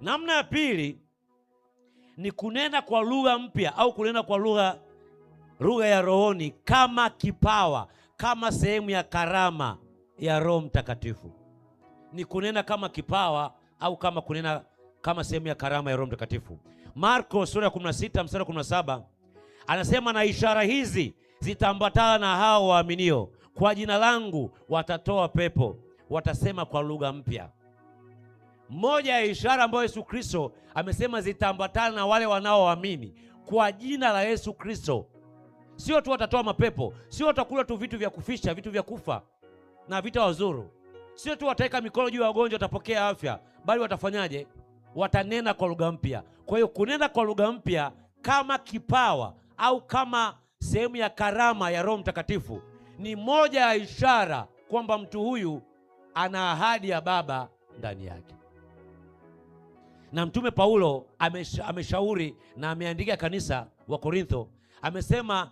Namna ya pili ni kunena kwa lugha mpya au kunena kwa lugha ya rohoni kama kipawa, kama sehemu ya karama ya Roho Mtakatifu. Ni kunena kama kipawa au kunena kama sehemu ya karama ya Roho Mtakatifu. Marko sura ya 16 mstari 17 anasema, na ishara hizi zitaambatana na hao waaminio, kwa jina langu watatoa pepo, watasema kwa lugha mpya. Moja ya ishara ambayo Yesu Kristo amesema zitaambatana na wale wanaoamini kwa jina la Yesu Kristo, sio tu watatoa mapepo, sio watakula tu vitu vya kufisha, vitu vya kufa na vita wazuru, sio tu wataweka mikono juu ya wagonjwa watapokea afya, bali watafanyaje? Watanena kwa lugha mpya. Kwa hiyo kunena kwa lugha mpya kama kipawa au kama sehemu ya karama ya Roho Mtakatifu ni moja ya ishara kwamba mtu huyu ana ahadi ya Baba ndani yake. Na Mtume Paulo ameshauri na ameandika kanisa wa Korintho, amesema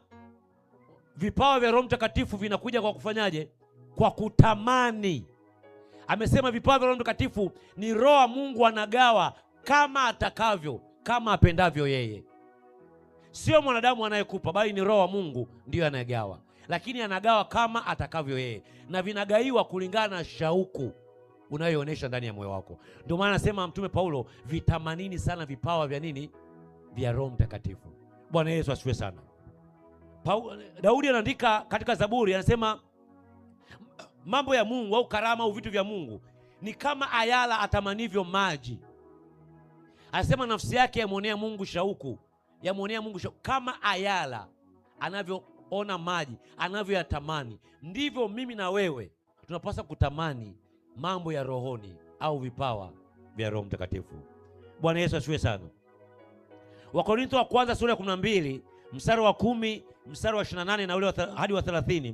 vipawa vya Roho Mtakatifu vinakuja kwa kufanyaje? Kwa kutamani. Amesema vipawa vya Roho Mtakatifu ni Roho Mungu anagawa kama atakavyo, kama apendavyo yeye. Sio mwanadamu anayekupa, bali ni Roho wa Mungu ndiyo anayegawa, lakini anagawa kama atakavyo yeye, na vinagaiwa kulingana na shauku unayoonyesha ndani ya moyo wako. Ndio maana anasema Mtume Paulo, vitamanini sana vipawa vya nini? Vya Roho Mtakatifu. Bwana Yesu asifiwe sana. Daudi anaandika katika Zaburi, anasema mambo ya Mungu au karama au vitu vya Mungu ni kama ayala atamanivyo maji. Anasema nafsi yake yamwonea Mungu shauku, kama ayala anavyoona maji, anavyoyatamani, ndivyo mimi na wewe tunapaswa kutamani mambo ya rohoni au vipawa vya Roho Mtakatifu. Bwana Yesu asifiwe sana. Wakorintho wa kwanza sura ya 12 mstari wa 10 mstari wa 28 na ule hadi wa 30,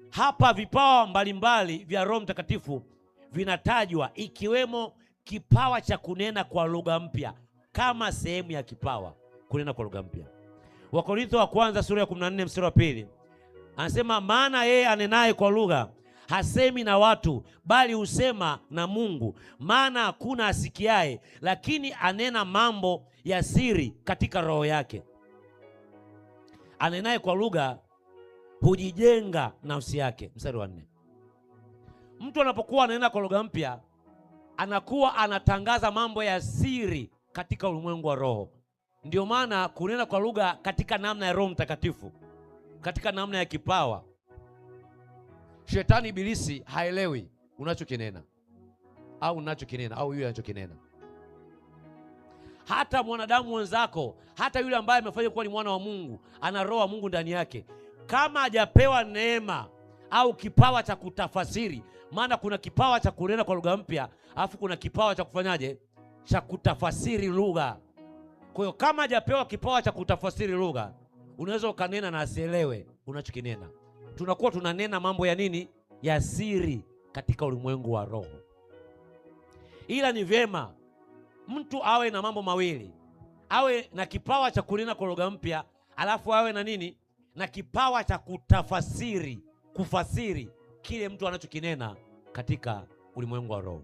hapa vipawa mbalimbali vya Roho Mtakatifu vinatajwa, ikiwemo kipawa cha kunena kwa lugha mpya kama sehemu ya kipawa kunena kwa lugha mpya. Wakorintho wa kwanza sura ya 14 mstari wa 2 anasema, maana yeye anenaye kwa lugha hasemi na watu, bali husema na Mungu, maana hakuna asikiaye, lakini anena mambo ya siri katika roho yake. Anenaye kwa lugha hujijenga nafsi yake. Mstari wa 4, mtu anapokuwa ananena kwa lugha mpya anakuwa anatangaza mambo ya siri katika ulimwengu wa roho. Ndio maana kunena kwa lugha katika namna ya Roho Mtakatifu, katika namna ya kipawa, Shetani ibilisi haelewi unachokinena au yule anachokinena. Hata mwanadamu wenzako, hata yule ambaye amefanya kuwa ni mwana wa Mungu, ana Roho wa Mungu ndani yake, kama hajapewa neema au kipawa cha kutafasiri, maana kuna kipawa cha kunena kwa lugha mpya, alafu kuna kipawa cha kufanyaje? Cha kutafasiri lugha. Kwa hiyo kama hajapewa kipawa cha kutafasiri lugha, unaweza ukanena na asielewe unachokinena. Tunakuwa tunanena mambo ya nini? Ya siri katika ulimwengu wa roho. Ila ni vyema mtu awe na mambo mawili, awe na kipawa cha kunena kwa lugha mpya, alafu awe na nini? Na kipawa cha kufasiri kile mtu anachokinena katika ulimwengu wa roho.